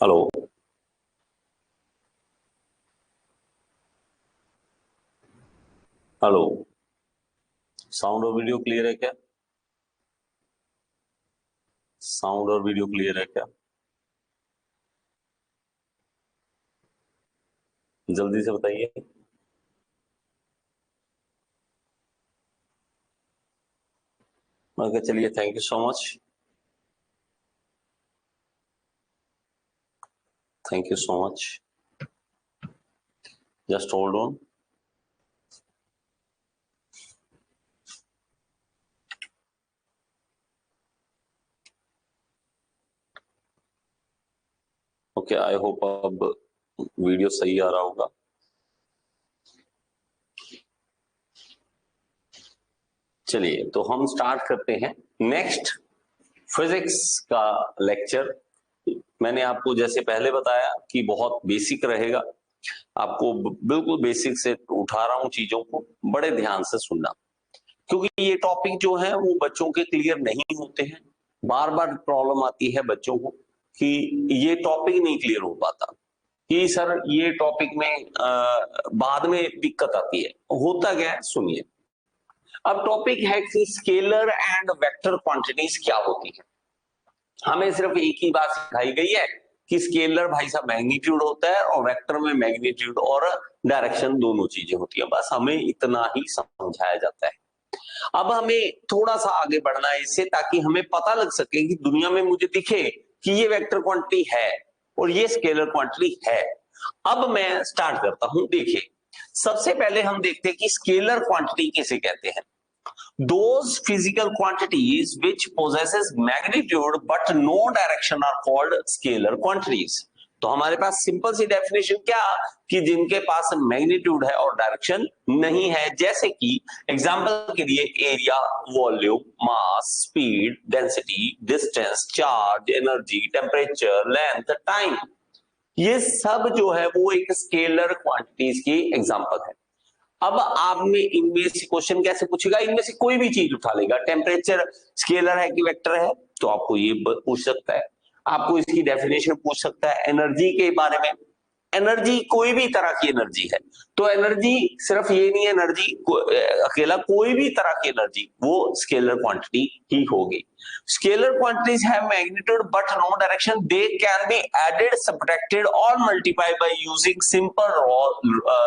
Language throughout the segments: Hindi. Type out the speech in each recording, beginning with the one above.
हेलो। हेलो। साउंड और वीडियो क्लियर है क्या? साउंड और वीडियो क्लियर है क्या? जल्दी से बताइए। ओके, चलिए, thank you so much. Thank you so much. Just hold on. Okay, I hope अब वीडियो सही आ रहा होगा। चलिए, तो हम स्टार्ट करते हैं नेक्स्ट फिजिक्स का लेक्चर। मैंने आपको जैसे पहले बताया कि बहुत बेसिक रहेगा। आपको बिल्कुल बेसिक से उठा रहा हूं चीजों को, बड़े ध्यान से सुनना, क्योंकि ये टॉपिक जो है वो बच्चों के क्लियर नहीं होते हैं। बार बार प्रॉब्लम आती है बच्चों को कि ये टॉपिक नहीं क्लियर हो पाता, कि सर ये टॉपिक में बाद में दिक्कत आती है। होता क्या है, सुनिए। अब टॉपिक है कि स्केलर एंड वेक्टर क्वांटिटीज क्या होती है। हमें सिर्फ एक ही बात सिखाई गई है कि स्केलर भाई साहब मैग्नीट्यूड होता है और वेक्टर में मैग्नीट्यूड और डायरेक्शन दोनों चीजें होती है, बस हमें इतना ही समझाया जाता है। अब हमें थोड़ा सा आगे बढ़ना है इससे, ताकि हमें पता लग सके कि दुनिया में मुझे दिखे कि ये वेक्टर क्वांटिटी है और ये स्केलर क्वांटिटी है। अब मैं स्टार्ट करता हूं। देखिए, सबसे पहले हम देखते हैं कि स्केलर क्वांटिटी किसे कहते हैं। Those physical quantities which possesses magnitude but no direction are called scalar quantities। तो हमारे पास सिंपल सी डेफिनेशन क्या, कि जिनके पास मैग्नीट्यूड है और डायरेक्शन नहीं है। जैसे कि एग्जांपल के लिए area, volume, mass, speed, density, distance, charge, energy, temperature, length, time, ये सब जो है वो एक स्केलर क्वांटिटीज की एग्जांपल है। अब आप में इनमें से क्वेश्चन कैसे पूछेगा, इनमें से कोई भी चीज उठा लेगा। टेम्परेचर स्केलर है कि वेक्टर है, तो आपको ये पूछ सकता है। आपको इसकी डेफिनेशन पूछ सकता है। एनर्जी के बारे में, एनर्जी कोई भी तरह की एनर्जी है, तो एनर्जी सिर्फ ये नहीं है एनर्जी अकेला, कोई भी तरह की एनर्जी वो स्केलर क्वांटिटी ही होगी। Scalar quantities have magnitude but no direction. They can be added, subtracted और multiply by using simple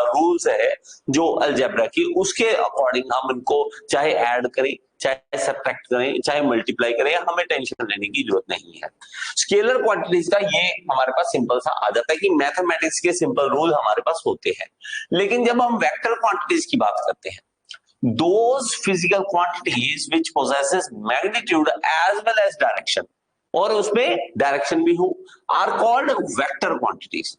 rules है जो अलजेब्रा की, उसके अकॉर्डिंग हम इनको चाहे ऐड करें, चाहे सब्ट्रैक्ट करें, चाहे मल्टीप्लाई करें, हमें टेंशन लेने की जरूरत नहीं है। स्केलर क्वांटिटीज का ये हमारे पास सिंपल सा आ जाता है कि मैथमेटिक्स के सिंपल रूल हमारे पास होते हैं। लेकिन जब हम वेक्टर क्वांटिटीज की बात करते हैं, those physical quantities which possesses magnitude as well as direction, और उसमें डायरेक्शन भी हो, आर कॉल्ड वेक्टर क्वांटिटीज।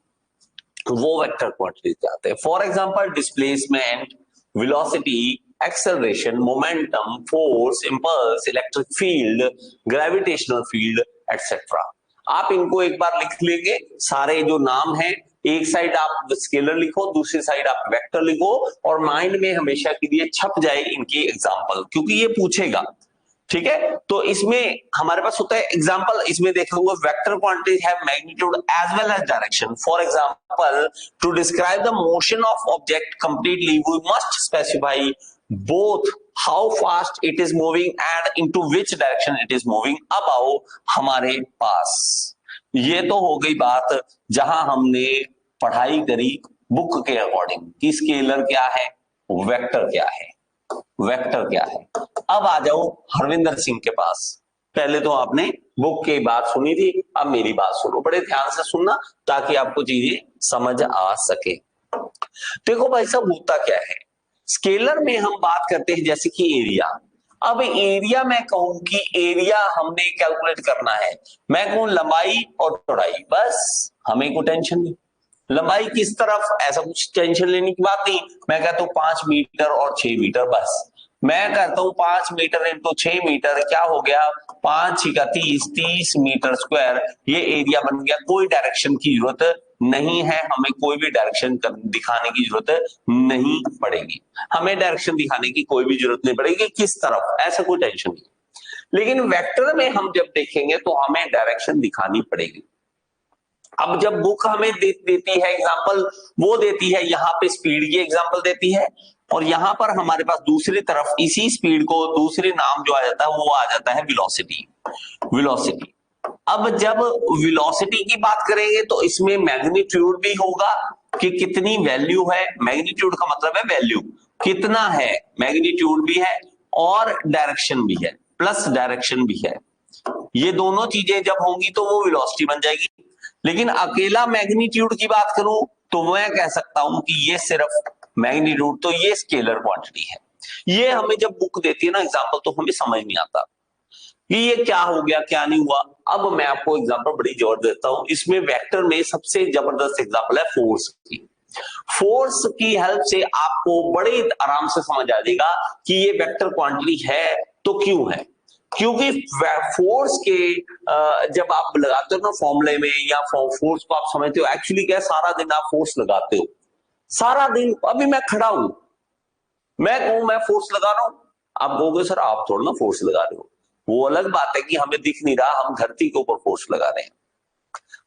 वो वेक्टर क्वांटिटीज आते हैं। For example displacement, velocity, acceleration, momentum, force, impulse, electric field, gravitational field, etcetera. आप इनको एक बार लिख लेंगे, सारे जो नाम हैं। एक साइड आप स्केलर लिखो, दूसरी साइड आप वेक्टर लिखो, और माइंड में हमेशा के लिए छप जाए इनकी एग्जांपल, क्योंकि ये पूछेगा। ठीक है, तो इसमें हमारे पास होता है एग्जांपल। इसमें देखोगे vector quantities have magnitude as well as direction. For example, to describe the motion of object completely we must specify both how fast it is moving and into which direction it is moving. अब आओ हमारे पास, ये तो हो गई बात जहां हमने पढ़ाई करी बुक के अकॉर्डिंग कि स्केलर क्या है, वेक्टर क्या है, वेक्टर क्या है। अब आ जाओ हरविंदर सिंह के पास। पहले तो आपने बुक की बात सुनी थी, अब मेरी बात सुनो, बड़े ध्यान से सुनना ताकि आपको चीजें समझ आ सके। देखो भाई साहब, होता क्या है, स्केलर में हम बात करते हैं जैसे कि एरिया। अब एरिया मैं कहूं कि एरिया हमने कैलकुलेट करना है, मैं कहूं लंबाई और चौड़ाई, बस हमें कोई टेंशन नहीं। लंबाई किस तरफ, ऐसा कुछ टेंशन लेने की बात नहीं। मैं कहता हूं 5 मीटर और 6 मीटर, बस मैं कहता हूं 5 मीटर इंटू 6 मीटर, क्या हो गया, 5 6 30 मीटर स्क्वायर। ये एरिया बन गया। कोई डायरेक्शन की जरूरत नहीं है, हमें कोई भी डायरेक्शन दिखाने की जरूरत नहीं पड़ेगी। हमें डायरेक्शन दिखाने की कोई भी जरूरत नहीं पड़ेगी किस तरफ, ऐसा कोई टेंशन नहीं। लेकिन वेक्टर में हम जब देखेंगे तो हमें डायरेक्शन दिखानी पड़ेगी। अब जब बुक हमें देती है एग्जांपल, वो देती है यहाँ पे स्पीड की एग्जांपल देती है, और यहाँ पर हमारे पास दूसरी तरफ इसी स्पीड को दूसरे नाम जो आ जाता है वो आ जाता है वेलोसिटी। वेलोसिटी, अब जब वेलोसिटी की बात करेंगे तो इसमें मैग्नीट्यूड भी होगा कि कितनी वैल्यू है, मैग्नीट्यूड का मतलब है वैल्यू कितना है, मैग्नीट्यूड भी है और डायरेक्शन भी है, प्लस डायरेक्शन भी है। ये दोनों चीजें जब होंगी तो वो वेलोसिटी बन जाएगी। लेकिन अकेला मैग्नीट्यूड की बात करूं तो मैं कह सकता हूं कि ये सिर्फ मैग्नीट्यूड, तो ये स्केलर क्वांटिटी है। ये हमें जब बुक देती है ना एग्जांपल, तो हमें समझ नहीं आता कि ये क्या हो गया क्या नहीं हुआ। अब मैं आपको एग्जांपल बड़ी जोर देता हूं, इसमें वेक्टर में सबसे जबरदस्त एग्जांपल है फोर्स की। फोर्स की हेल्प से आपको बड़े आराम से समझ आ जाएगा कि ये वेक्टर क्वांटिटी है तो क्यों है। क्योंकि फोर्स के जब आप लगाते हो ना फॉर्मूले में, या फोर्स को आप समझते हो, एक्चुअली क्या सारा दिन आप फोर्स लगाते हो, सारा दिन। अभी मैं खड़ा हूं, मैं कहूं मैं फोर्स लगा रहा हूं, आप कहोगे सर आप थोड़ा ना फोर्स लगा रहे हो। वो अलग बात है कि हमें दिख नहीं रहा, हम धरती के ऊपर फोर्स लगा रहे हैं।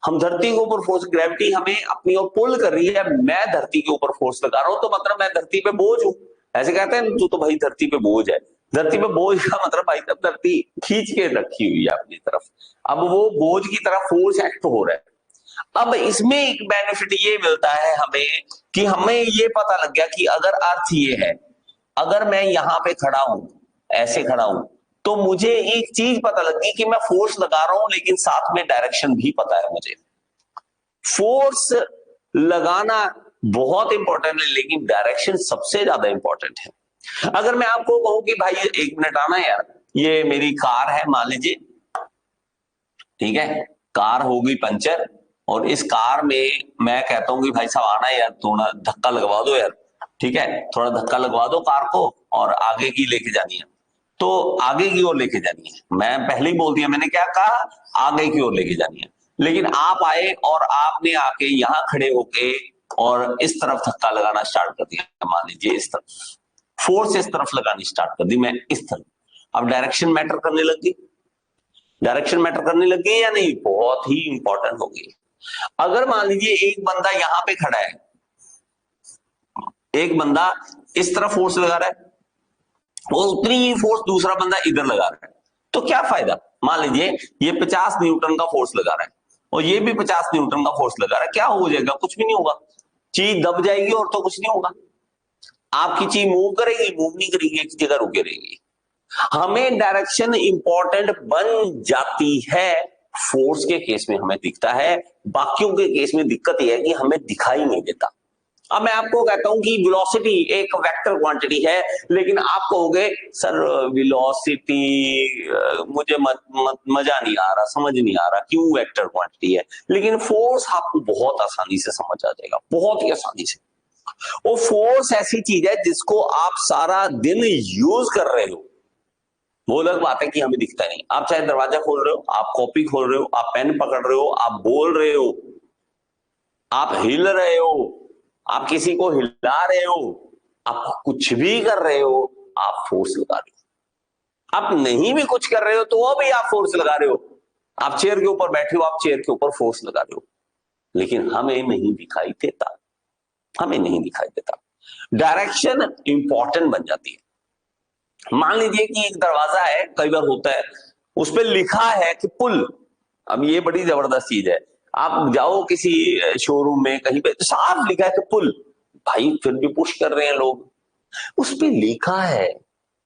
हम धरती के ऊपर फोर्स, ग्रेविटी हमें अपनी ओर पुल कर रही है, मैं धरती के ऊपर फोर्स लगा रहा हूं, तो मतलब मैं धरती पे बोझ हूं। ऐसे कहते हैं तू तो भाई धरती पे बोझ है। धरती पे बोझ का मतलब भाई तब धरती खींच के रखी हुई है अपनी तरफ, अब वो बोझ की तरफ फोर्स एक्ट हो रहा है। अब इसमें एक बेनिफिट ये मिलता है हमें कि हमें ये पता लग गया कि अगर अर्थ ये है, अगर मैं यहां पे खड़ा हूं, ऐसे खड़ा हूं, तो मुझे एक चीज पता लगी कि मैं फोर्स लगा रहा हूं, लेकिन साथ में डायरेक्शन भी पता है मुझे। फोर्स लगाना बहुत इंपॉर्टेंट है, लेकिन डायरेक्शन सबसे ज्यादा इंपॉर्टेंट है। अगर मैं आपको कहूं कि भाई 1 मिनट आना यार, ये मेरी कार है मान लीजिए, ठीक है, कार हो गई पंचर, और इस कार में मैं कहता हूं कि भाई साहब आना यार, थोड़ा धक्का लगवा दो यार, ठीक है, थोड़ा धक्का लगवा दो कार को और आगे की लेके जानी है, तो आगे की ओर लेके जानी है। मैं पहले ही बोल दिया, मैंने क्या कहा, आगे की ओर लेके जानी है। लेकिन आप आए और आपने आके यहां खड़े होके और इस तरफ धक्का लगाना स्टार्ट कर दिया, मान लीजिए इस तरफ, फोर्स इस तरफ लगानी स्टार्ट कर दी मैं इस तरफ। अब डायरेक्शन मैटर करने लगी, डायरेक्शन मैटर करने लगी या नहीं, बहुत ही इंपॉर्टेंट होगी। अगर मान लीजिए एक बंदा यहां पे खड़ा है, एक बंदा इस तरफ फोर्स लगा रहा है और उतनी ही फोर्स दूसरा बंदा इधर लगा रहा है, तो क्या फायदा। मान लीजिए ये 50 न्यूटन का फोर्स लगा रहा है और ये भी 50 न्यूटन का फोर्स लगा रहा है, क्या हो जाएगा, कुछ भी नहीं होगा, चीज दब जाएगी और तो कुछ नहीं होगा। आपकी चीज मूव करेगी, मूव नहीं करेगी, एक जगह रुके रहेगी। हमें डायरेक्शन इंपॉर्टेंट बन जाती है, फोर्स के केस में हमें दिखता है, बाकियों के केस में दिक्कत यह है कि हमें दिखाई नहीं देता। अब मैं आपको कहता हूं कि वेलोसिटी एक वेक्टर क्वांटिटी है, लेकिन आप कहोगे सर वेलोसिटी मुझे मजा नहीं आ रहा, समझ नहीं आ रहा क्यों वेक्टर क्वांटिटी है। लेकिन फोर्स आपको बहुत आसानी से समझ आ जाएगा, बहुत ही आसानी से। वो फोर्स ऐसी चीज है जिसको आप सारा दिन यूज कर रहे हो, वो अलग बात है कि हमें दिखता नहीं। आप चाहे दरवाजा खोल रहे हो, आप कॉपी खोल रहे हो, आप पेन पकड़ रहे हो, आप बोल रहे हो, आप हिल रहे हो, आप किसी को हिला रहे हो, आप कुछ भी कर रहे हो, आप फोर्स लगा रहे हो। आप नहीं भी कुछ कर रहे हो तो वो भी आप फोर्स लगा रहे हो। आप चेयर के ऊपर बैठे हो, आप चेयर के ऊपर फोर्स लगा रहे हो, लेकिन हमें नहीं दिखाई देता, हमें नहीं दिखाई देता। डायरेक्शन इंपॉर्टेंट बन जाती है। मान लीजिए कि एक दरवाजा है, कई बार होता है उस पर लिखा है कि पुल। अब ये बड़ी जबरदस्त चीज है, आप जाओ किसी शोरूम में कहीं पे, तो साफ लिखा है कि पुल, भाई फिर भी पुश कर रहे हैं लोग। उस पे लिखा है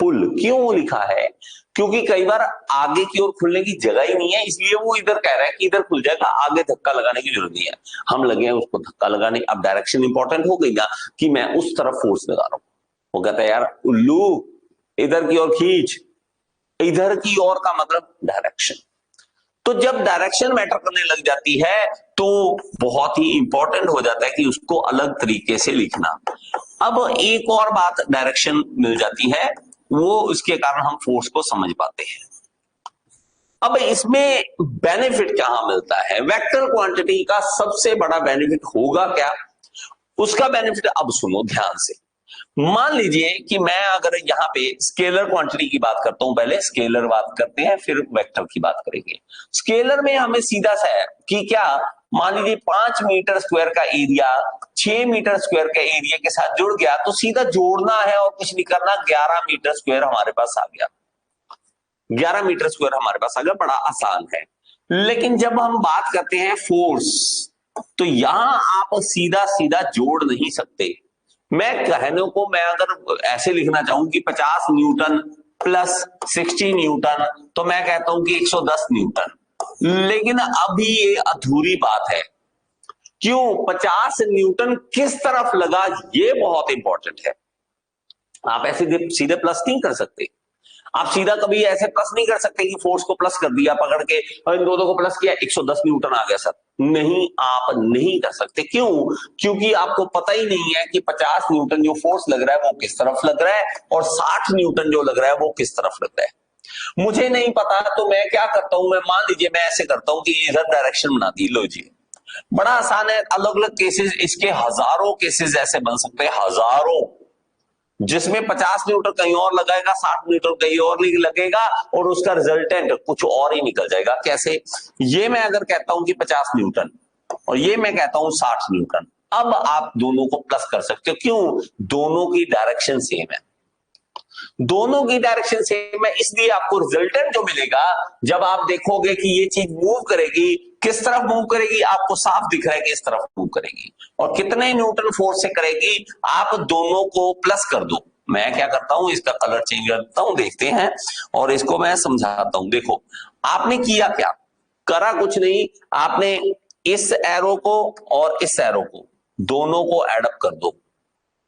पुल, क्यों लिखा है, क्योंकि कई बार आगे की ओर खुलने की जगह ही नहीं है, इसलिए वो इधर कह रहा है कि इधर खुल जाएगा, आगे धक्का लगाने की जरूरत नहीं है। हम लगे हैं उसको धक्का लगाने। अब डायरेक्शन इंपॉर्टेंट हो गई ना कि मैं उस तरफ फोर्स लगा रहा हूं। वो कहता है यार उल्लू इधर की ओर खींच, इधर की ओर का मतलब डायरेक्शन। तो जब डायरेक्शन मैटर करने लग जाती है तो बहुत ही इंपॉर्टेंट हो जाता है कि उसको अलग तरीके से लिखना। अब एक और बात डायरेक्शन मिल जाती है, वो इसके कारण हम फोर्स को समझ पाते हैं। अब इसमें बेनिफिट क्या मिलता है, वेक्टर क्वांटिटी का सबसे बड़ा बेनिफिट होगा क्या, उसका बेनिफिट अब सुनो ध्यान से। मान लीजिए कि मैं अगर यहां पे स्केलर क्वांटिटी की बात करता हूं, पहले स्केलर बात करते हैं फिर वेक्टर की बात करेंगे। स्केलर में हमें सीधा सा है कि क्या मान लीजिए 5 मीटर स्क्वायर का एरिया 6 मीटर स्क्वायर के एरिया के साथ जुड़ गया, तो सीधा जोड़ना है और कुछ नहीं करना, 11 मीटर स्क्वायर हमारे पास आ गया। 11 मीटर स्क्वायर हमारे पास आ गया, बड़ा आसान है। लेकिन जब हम बात करते हैं फोर्स, तो यहां आप सीधा सीधा जोड़ नहीं सकते। मैं कहने को, मैं अगर ऐसे लिखना चाहूं कि 50 न्यूटन प्लस 60 न्यूटन, तो मैं कहता हूं कि 110 न्यूटन। लेकिन अभी ये अधूरी बात है। क्यों? 50 न्यूटन किस तरफ लगा, ये बहुत इंपॉर्टेंट है। आप ऐसे सीधे प्लस नहीं कर सकते। आप सीधा कभी ऐसे प्लस नहीं कर सकते कि फोर्स को प्लस कर दिया पकड़ के और इन दोनों को प्लस किया 110 न्यूटन आ गया सर। नहीं, आप नहीं कर सकते। क्यों? क्योंकि आपको पता ही नहीं है कि 50 न्यूटन जो फोर्स लग रहा है वो किस तरफ लग रहा है और 60 न्यूटन जो लग रहा है वो किस तरफ लग रहा है। मुझे नहीं पता, तो मैं क्या करता हूं, मैं मान लीजिए मैं ऐसे करता हूं कि इधर डायरेक्शन बना दी। लो जी, बड़ा आसान है। अलग अलग केसेस, इसके हजारों केसेस ऐसे बन सकते हैं, हजारों, जिसमें 50 न्यूटन कहीं और लगाएगा, 60 न्यूटन कहीं और लगेगा और उसका रिजल्टेंट कुछ और ही निकल जाएगा। कैसे? ये मैं अगर कहता हूं कि 50 न्यूटन और ये मैं कहता हूं 60 न्यूटन, अब आप दोनों को प्लस कर सकते हो। क्यों? दोनों की डायरेक्शन सेम है। दोनों की डायरेक्शन सेम है, इसलिए आपको रिजल्टेंट जो मिलेगा, जब आप देखोगे कि ये चीज मूव करेगी, किस तरफ मूव करेगी आपको साफ दिख रहा है कि इस तरफ मूव करेगी। और कितने न्यूटन फोर्स से करेगी, आप दोनों को प्लस कर दो। मैं क्या करता हूं, इसका कलर चेंज करता हूं, देखते हैं और इसको मैं समझाता हूं। देखो आपने किया क्या, करा कुछ नहीं, आपने इस एरो को और इस एरो को दोनों को एडअप कर दो।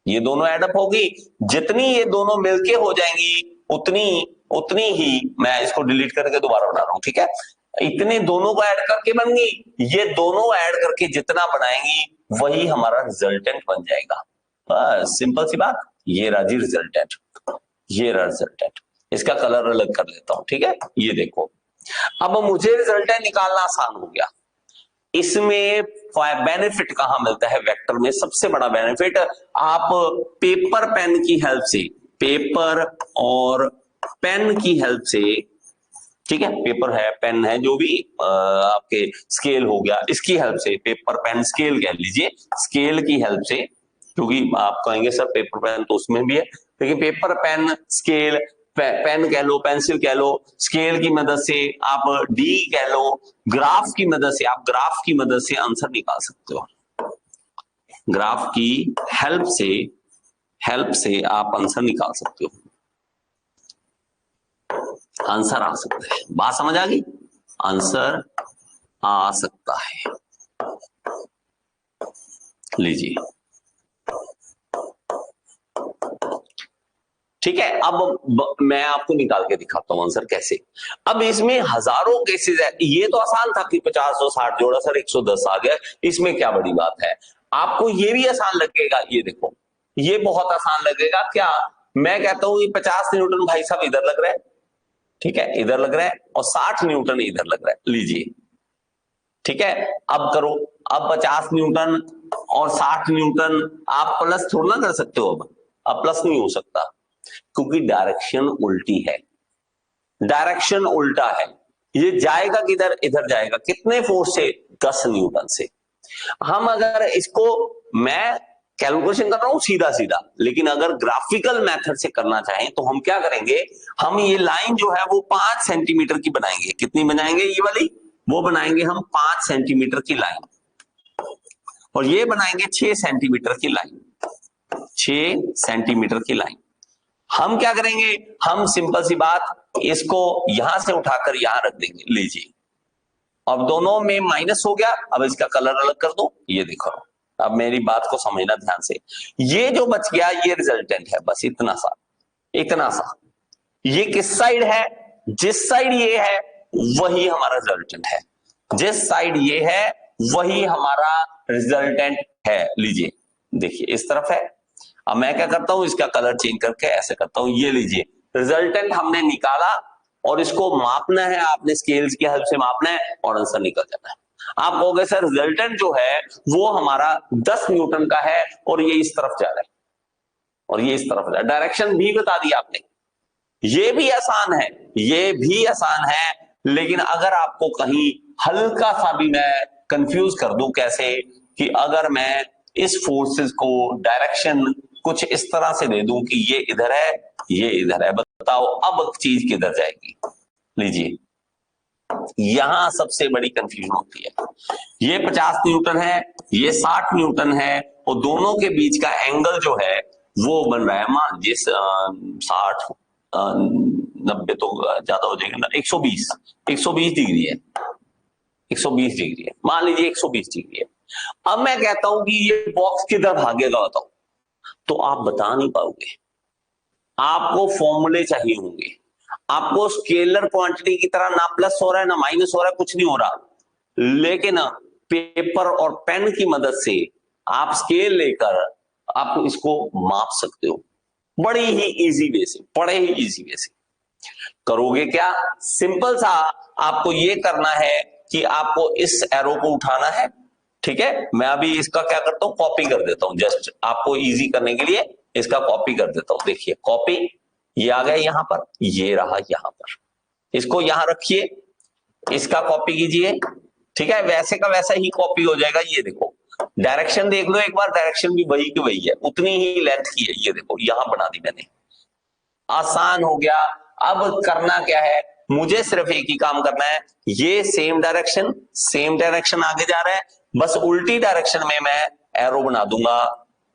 ये दोनों एडअप होगी, जितनी ये दोनों मिलके हो जाएंगी उतनी उतनी ही, मैं इसको डिलीट करके दोबारा बना रहा हूं, ठीक है। इतने दोनों को ऐड करके बन गई, ये दोनों ऐड करके जितना बनाएंगी वही हमारा रिजल्टेंट बन जाएगा। बस सिंपल सी बात। ये रहा जी रिजल्टेंट, ये रहा रिजल्टेंट। इसका कलर अलग कर लेता हूं, ठीक है। ये देखो, अब मुझे रिजल्टेंट निकालना आसान हो गया। इसमें बेनिफिट कहां मिलता है वेक्टर में? सबसे बड़ा बेनिफिट, आप पेपर पेन की हेल्प से, पेपर और पेन की हेल्प से, ठीक है, पेपर है पेन है जो भी आपके स्केल हो गया, इसकी हेल्प से, पेपर पेन स्केल कह लीजिए, स्केल की हेल्प से, क्योंकि आप कहेंगे सर पेपर पेन तो उसमें भी है, लेकिन पेपर पेन स्केल, पेन कह लो, पेंसिल कह लो, स्केल की मदद से, आप डी कह लो, ग्राफ की मदद से, आप ग्राफ की मदद से आंसर निकाल सकते हो। ग्राफ की हेल्प से आप आंसर निकाल सकते हो, आंसर आ सकता है। बात समझ आ गई? आंसर आ सकता है। लीजिए, ठीक है। अब मैं आपको निकाल के दिखाता हूं आंसर कैसे। अब इसमें हजारों केसेस है, ये तो आसान था कि 50 और 60 जोड़ा सर 110 आ गया, इसमें क्या बड़ी बात है। आपको ये भी आसान लगेगा, ये देखो, ये बहुत आसान लगेगा। क्या? मैं कहता हूं ये 50 न्यूटन भाई साहब इधर लग रहा है, ठीक है, इधर लग रहा है, और 60 न्यूटन इधर लग रहा है। लीजिए, ठीक है, अब करो। अब 50 न्यूटन और 60 न्यूटन आप प्लस थोड़ा ना कर सकते हो। अब प्लस नहीं हो सकता क्योंकि डायरेक्शन उल्टी है, डायरेक्शन उल्टा है। ये जाएगा किधर? इधर जाएगा। कितने फोर्स से? 10 न्यूटन से। हम अगर इसको, मैं कैलकुलेशन कर रहा हूं सीधा सीधा, लेकिन अगर ग्राफिकल मेथड से करना चाहें तो हम क्या करेंगे, हम ये लाइन जो है वो 5 सेंटीमीटर की बनाएंगे। कितनी बनाएंगे? ये वाली, वो बनाएंगे हम 5 सेंटीमीटर की लाइन, और ये बनाएंगे 6 सेंटीमीटर की लाइन, 6 सेंटीमीटर की लाइन। हम क्या करेंगे, हम सिंपल सी बात, इसको यहां से उठाकर यहां रख देंगे। लीजिए, अब दोनों में माइनस हो गया। अब इसका कलर अलग कर दो, ये देखो। अब मेरी बात को समझना ध्यान से, ये जो बच गया ये रिजल्टेंट है, बस इतना सा, इतना सा। ये किस साइड है? जिस साइड ये है वही हमारा रिजल्टेंट है, जिस साइड ये है वही हमारा रिजल्टेंट है। लीजिए, देखिए इस तरफ है। अब मैं क्या करता हूं, इसका कलर चेंज करके ऐसे करता हूं। ये लीजिए, रिजल्टेंट हमने निकाला और इसको मापना है, आपने स्केल्स की हेल्प से मापना है और आंसर निकल जाना है। आप कहोगे सर रिजल्टेंट जो है वो हमारा 10 न्यूटन का है और ये इस तरफ जा रहा है और ये इस तरफ जा रहा है। डायरेक्शन भी बता दी आपने। ये भी आसान है, ये भी आसान है, लेकिन अगर आपको कहीं हल्का सा भी मैं कंफ्यूज कर दूं कैसे, कि अगर मैं इस फोर्सेस को डायरेक्शन कुछ इस तरह से दे दूं कि ये इधर है, ये इधर है, बताओ अब चीज किधर जाएगी। लीजिए, यहां सबसे बड़ी कंफ्यूजन होती है। ये 50 न्यूटन है, ये 60 न्यूटन है, और दोनों के बीच का एंगल जो है वो बन रहा है, मान लीजिए 60 90 तो ज्यादा हो जाएगा ना, 120 डिग्री है, 120 डिग्री है, मान लीजिए 120 डिग्री है। अब मैं कहता हूं कि ये बॉक्स किधर भागेगा बताओ, तो आप बता नहीं पाओगे। आपको फॉर्मूले चाहिए होंगे, आपको स्केलर क्वांटिटी की तरह ना प्लस हो रहा है ना माइनस हो रहा है, कुछ नहीं हो रहा, लेकिन पेपर और पेन की मदद से आप स्केल लेकर आप इसको माप सकते हो, बड़ी ही इजी वे से, बड़े ही इजी वे से। करोगे क्या, सिंपल सा, आपको ये करना है कि आपको इस एरो को उठाना है, ठीक है। मैं अभी इसका क्या करता हूं, कॉपी कर देता हूं, जस्ट आपको इजी करने के लिए इसका कॉपी कर देता हूं। देखिए कॉपी, ये आ गया यहां पर, ये रहा यहां पर, इसको यहां रखिए, इसका कॉपी कीजिए, ठीक है, वैसे का वैसा ही कॉपी हो जाएगा। ये देखो डायरेक्शन देख लो एक बार, डायरेक्शन भी वही की वही है, उतनी ही लेंथ की है, ये देखो यहां बना दी मैंने, आसान हो गया। अब करना क्या है, मुझे सिर्फ एक ही काम करना है, ये सेम डायरेक्शन आगे जा रहा है, बस उल्टी डायरेक्शन में मैं एरो बना दूंगा,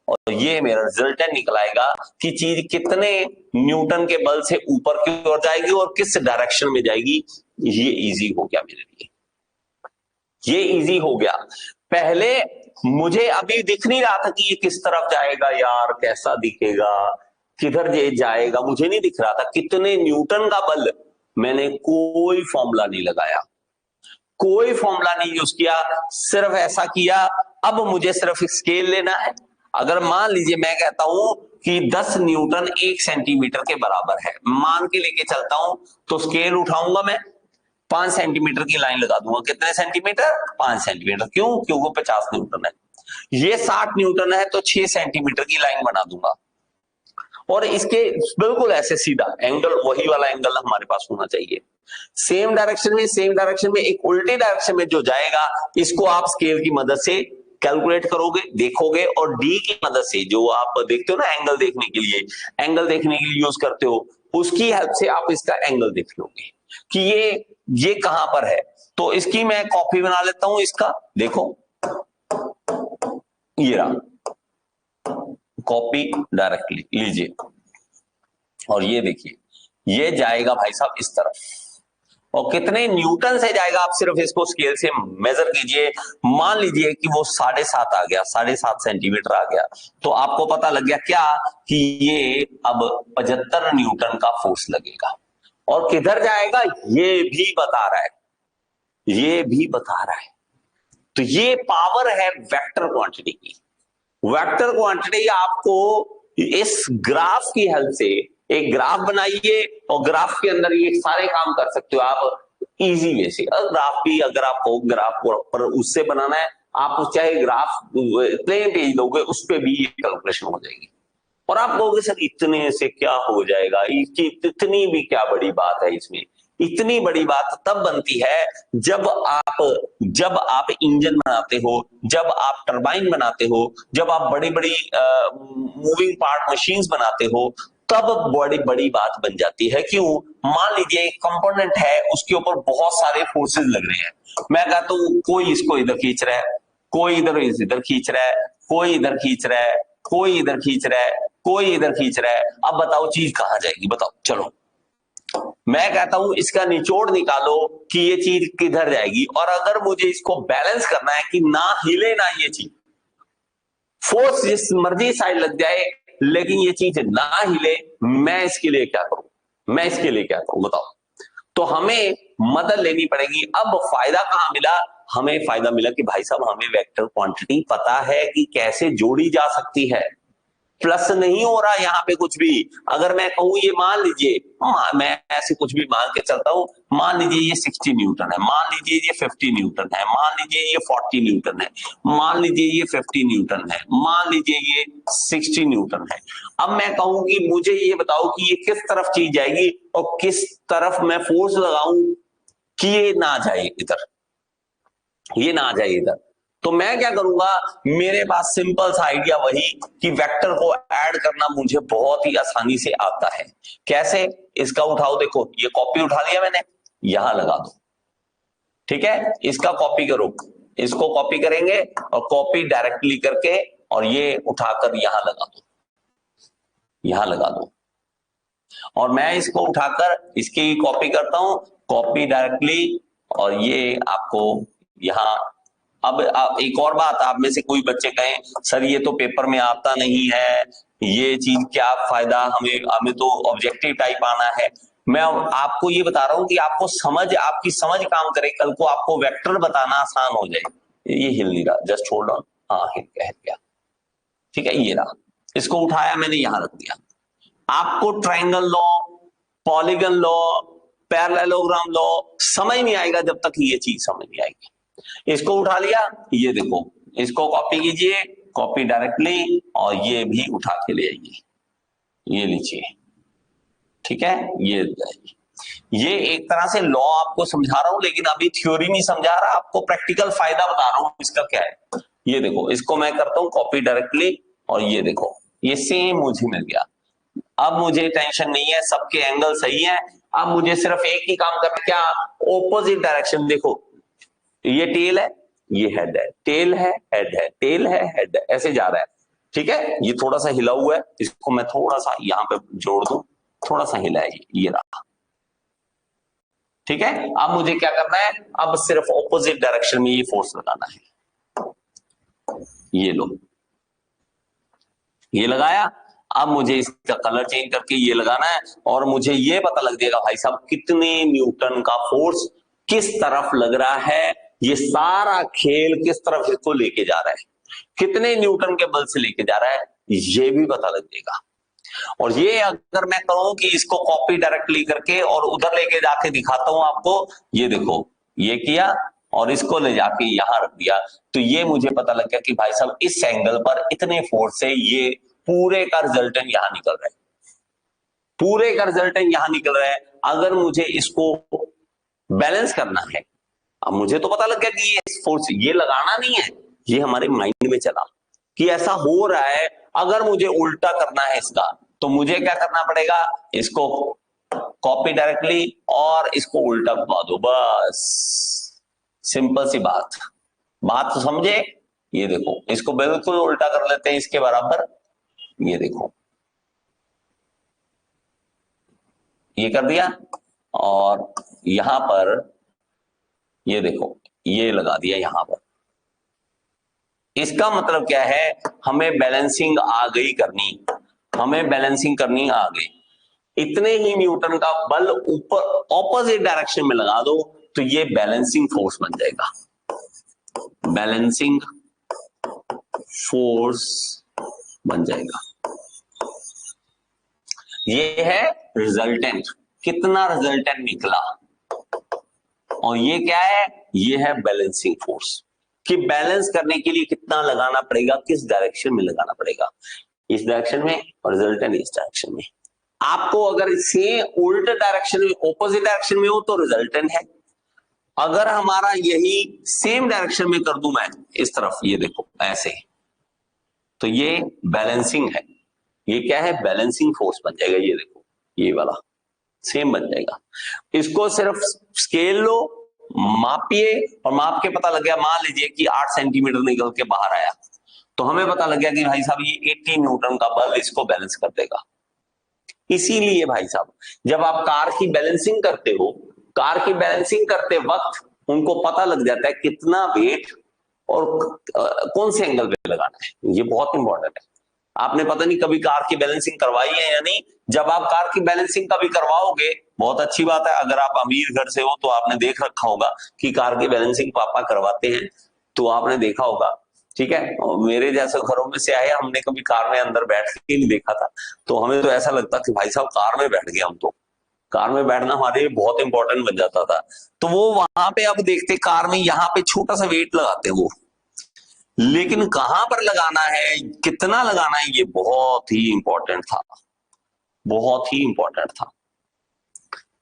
और ये मेरा रिजल्टेंट निकल आएगा कि चीज कितने न्यूटन के बल से ऊपर की ओर जाएगी और किस डायरेक्शन में जाएगी। ये इजी हो गया मेरे लिए, ये इजी हो गया। पहले मुझे अभी दिख नहीं रहा था कि ये किस तरफ जाएगा, यार कैसा दिखेगा, किधर ये जाएगा, मुझे नहीं दिख रहा था कितने न्यूटन का बल। मैंने कोई फॉर्मूला नहीं लगाया, कोई फॉर्मूला नहीं यूज किया, सिर्फ ऐसा किया। अब मुझे सिर्फ स्केल लेना है। अगर मान लीजिए मैं कहता हूं कि 10 न्यूटन 1 सेंटीमीटर के बराबर है, मान के लेके चलता हूं, तो स्केल उठाऊंगा मैं, 5 सेंटीमीटर की लाइन लगा दूंगा। कितने सेंटीमीटर, 5 सेंटीमीटर, क्यों, क्योंकि 50 न्यूटन है। ये 60 न्यूटन है तो 6 सेंटीमीटर की लाइन बना दूंगा, और इसके बिल्कुल ऐसे सीधा एंगल, वही वाला एंगल हमारे पास होना चाहिए। सेम डायरेक्शन में एक उल्टी डायरेक्शन में जो जाएगा, इसको आप स्केल की मदद से कैलकुलेट करोगे, देखोगे, और डी की मदद से, जो आप देखते हो ना एंगल देखने के लिए यूज करते हो, उसकी हेल्प से आप इसका एंगल देख लोगे कि ये कहां पर है। तो इसकी मैं कॉपी बना लेता हूं, इसका देखो, ये रहा कॉपी, डायरेक्टली लीजिए, और ये देखिए ये जाएगा भाई साहब इस तरफ, और कितने न्यूटन से जाएगा आप सिर्फ इसको स्केल से मेजर कीजिए। मान लीजिए कि वो 7.5 आ गया, 7.5 सेंटीमीटर आ गया, तो आपको पता लग गया क्या, कि ये अब 75 न्यूटन का फोर्स लगेगा। और किधर जाएगा ये भी बता रहा है, ये भी बता रहा है। तो ये पावर है वेक्टर क्वांटिटी की। वेक्टर क्वांटिटी आपको इस ग्राफ की हेल्प से, एक ग्राफ बनाइए और ग्राफ के अंदर ये सारे काम कर सकते हो आप इजी वे से। ग्राफ भी अगर आपको ग्राफ पर उससे बनाना है, आप चाहे ग्राफ प्लेन पेज लोगे, उस पर भी ये कैलकुलेशन हो जाएगी। और आप कहोगे सर इतने से क्या हो जाएगा, इतनी भी क्या बड़ी बात है इसमें। इतनी बड़ी बात तब बनती है जब आप इंजन बनाते हो, जब आप टरबाइन बनाते हो, जब आप बड़ी बड़ी मूविंग पार्ट मशीन्स बनाते हो, तब बड़ी बड़ी बात बन जाती है। क्यों, मान लीजिए एक कंपोनेंट है, उसके ऊपर बहुत सारे फोर्सेस लग रहे हैं। मैं कहता हूं कोई इसको इधर खींच रहा है, कोई इधर खींच रहा है, कोई इधर खींच रहा है, कोई इधर खींच रहा है, कोई इधर खींच रहा है। अब बताओ चीज कहां जाएगी, बताओ। चलो मैं कहता हूं इसका निचोड़ निकालो कि ये चीज किधर जाएगी। और अगर मुझे इसको बैलेंस करना है कि ना हिले ना ये चीज, फोर्स जिस मर्जी साइड लग जाए लेकिन ये चीज ना हिले, मैं इसके लिए क्या करूं, बताओ। तो हमें मदद लेनी पड़ेगी। अब फायदा कहां मिला, हमें फायदा मिला कि भाई साहब हमें वेक्टर क्वांटिटी पता है कि कैसे जोड़ी जा सकती है। प्लस नहीं हो रहा यहां पे कुछ भी। अगर मैं कहूं ये मान लीजिए, मैं ऐसे कुछ भी मान के चलता हूं, मान लीजिए ये 60 न्यूटन है, मान लीजिए ये 50 न्यूटन है, मान लीजिए ये 40 न्यूटन है, मान लीजिए ये 50 न्यूटन है, मान लीजिए ये 60 न्यूटन है। अब मैं कहूं कि मुझे ये बताओ कि ये किस तरफ चीज जाएगी और किस तरफ मैं फोर्स लगाऊं कि ये ना जाए इधर। ये ना आ जाए इधर। तो मैं क्या करूंगा, मेरे पास सिंपल सा आइडिया वही कि वेक्टर को ऐड करना मुझे बहुत ही आसानी से आता है। कैसे, इसका उठाओ, देखो ये कॉपी उठा लिया मैंने, यहां लगा दो, ठीक है, इसका कॉपी करो, इसको कॉपी करेंगे और कॉपी डायरेक्टली करके और ये उठाकर यहां लगा दो, यहां लगा दो, और मैं इसको उठाकर इसकी कॉपी करता हूं, कॉपी डायरेक्टली, और ये आपको यहां। अब एक और बात, आप में से कोई बच्चे कहें सर ये तो पेपर में आता नहीं है, ये चीज क्या फायदा, हमें हमें तो ऑब्जेक्टिव टाइप आना है। मैं आपको ये बता रहा हूं कि आपको समझ, आपकी समझ काम करे, कल को आपको वेक्टर बताना आसान हो जाए। ये हिल नहीं रहा, जस्ट होल्ड ऑन, हाँ हिल गया, ठीक है, ये रहा, इसको उठाया मैंने यहां रख दिया। आपको triangle law, polygon law, parallelogram law समझ नहीं आएगा जब तक ये चीज समझ नहीं आएगी। इसको उठा लिया, ये देखो, इसको कॉपी कीजिए, कॉपी डायरेक्टली, और ये भी उठा के ले आइए, ये लीजिए, ठीक है, ये एक तरह से लॉ आपको समझा रहा हूं, लेकिन अभी थ्योरी नहीं समझा रहा, आपको प्रैक्टिकल फायदा बता रहा हूं इसका क्या है। ये देखो, इसको मैं करता हूं कॉपी डायरेक्टली, और ये देखो, ये सेम मुझे मिल गया। अब मुझे टेंशन नहीं है, सबके एंगल सही है। अब मुझे सिर्फ एक ही काम करना, क्या, ऑपोजिट डायरेक्शन। देखो ये टेल है, ये हेड है, टेल है, हेड है, टेल है, हेड है, ऐसे जा रहा है, ठीक है। ये थोड़ा सा हिला हुआ है, इसको मैं थोड़ा सा यहां पे जोड़ दूं, थोड़ा सा हिला है, ये रहा, ठीक है। अब मुझे क्या करना है, अब सिर्फ ऑपोजिट डायरेक्शन में ये फोर्स लगाना है, ये लो, ये लगाया। अब मुझे इसका कलर चेंज करके ये लगाना है, और मुझे ये पता लग जाएगा भाई साहब कितने न्यूटन का फोर्स किस तरफ लग रहा है, ये सारा खेल किस तरफ इसको लेके जा रहा है, कितने न्यूटन के बल से लेके जा रहा है, ये भी पता लग जाएगा। और ये अगर मैं कहूं कि इसको कॉपी डायरेक्टली करके और उधर लेके जाके दिखाता हूं आपको, ये देखो, ये किया और इसको ले जाके यहां रख दिया, तो ये मुझे पता लग गया कि भाई साहब इस एंगल पर इतने फोर्स से ये पूरे का रिजल्टेंट यहां निकल रहा है, पूरे का रिजल्टेंट यहां निकल रहा है। अगर मुझे इसको बैलेंस करना है, अब मुझे तो पता लग गया कि ये फोर्स ये लगाना नहीं है, ये हमारे माइंड में चला कि ऐसा हो रहा है। अगर मुझे उल्टा करना है इसका, तो मुझे क्या करना पड़ेगा, इसको कॉपी डायरेक्टली और इसको उल्टा घुमा दो, बस सिंपल सी बात, बात तो समझे। ये देखो, इसको बिल्कुल उल्टा कर लेते हैं इसके बराबर, ये देखो, ये कर दिया, और यहां पर ये देखो, ये लगा दिया यहां पर। इसका मतलब क्या है, हमें बैलेंसिंग आ गई करनी, हमें बैलेंसिंग करनी आ गई। इतने ही न्यूटन का बल ऊपर ऑपोजिट डायरेक्शन में लगा दो, तो ये बैलेंसिंग फोर्स बन जाएगा, बैलेंसिंग फोर्स बन जाएगा। ये है रिजल्टेंट, कितना रिजल्टेंट निकला, और ये क्या है, ये है बैलेंसिंग फोर्स, कि बैलेंस करने के लिए कितना लगाना पड़ेगा, किस डायरेक्शन में लगाना पड़ेगा, इस डायरेक्शन में, और रिजल्टेंट इस डायरेक्शन में। आपको अगर से उल्ट डायरेक्शन में, ऑपोजिट डायरेक्शन में हो तो रिजल्टेंट है। अगर हमारा यही सेम डायरेक्शन में कर दूं मैं इस तरफ, ये देखो ऐसे, तो ये बैलेंसिंग है, ये क्या है, बैलेंसिंग फोर्स बन जाएगा। ये देखो, ये वाला सेम बन जाएगा। इसको सिर्फ स्केल लो, मापिए, और माप के पता लग गया, मान लीजिए कि 8 सेंटीमीटर निकल के बाहर आया, तो हमें पता लग गया कि भाई साहब ये 80 न्यूटन का बल इसको बैलेंस कर देगा। इसीलिए भाई साहब जब आप कार की बैलेंसिंग करते हो, कार की बैलेंसिंग करते वक्त उनको पता लग जाता है कितना वेट और कौन से एंगल पे लगाना है, ये बहुत इंपॉर्टेंट है। आपने पता नहीं कभी कार की बैलेंसिंग करवाई है या नहीं, जब आप कार की बैलेंसिंग कभी करवाओगे, बहुत अच्छी बात है, अगर आप अमीर घर से हो तो आपने देख रखा होगा कि कार की बैलेंसिंग पापा करवाते हैं, तो आपने देखा होगा, ठीक है। मेरे जैसे घरों में से आए, हमने कभी कार में अंदर बैठ के नहीं देखा था, तो हमें तो ऐसा लगता कि भाई साहब कार में बैठ गए हम, तो कार में बैठना हमारे लिए बहुत इंपॉर्टेंट बन जाता था। तो वो वहां पे अब देखते कार में यहाँ पे छोटा सा वेट लगाते वो, लेकिन कहां पर लगाना है, कितना लगाना है, ये बहुत ही इंपॉर्टेंट था, बहुत ही इंपॉर्टेंट था,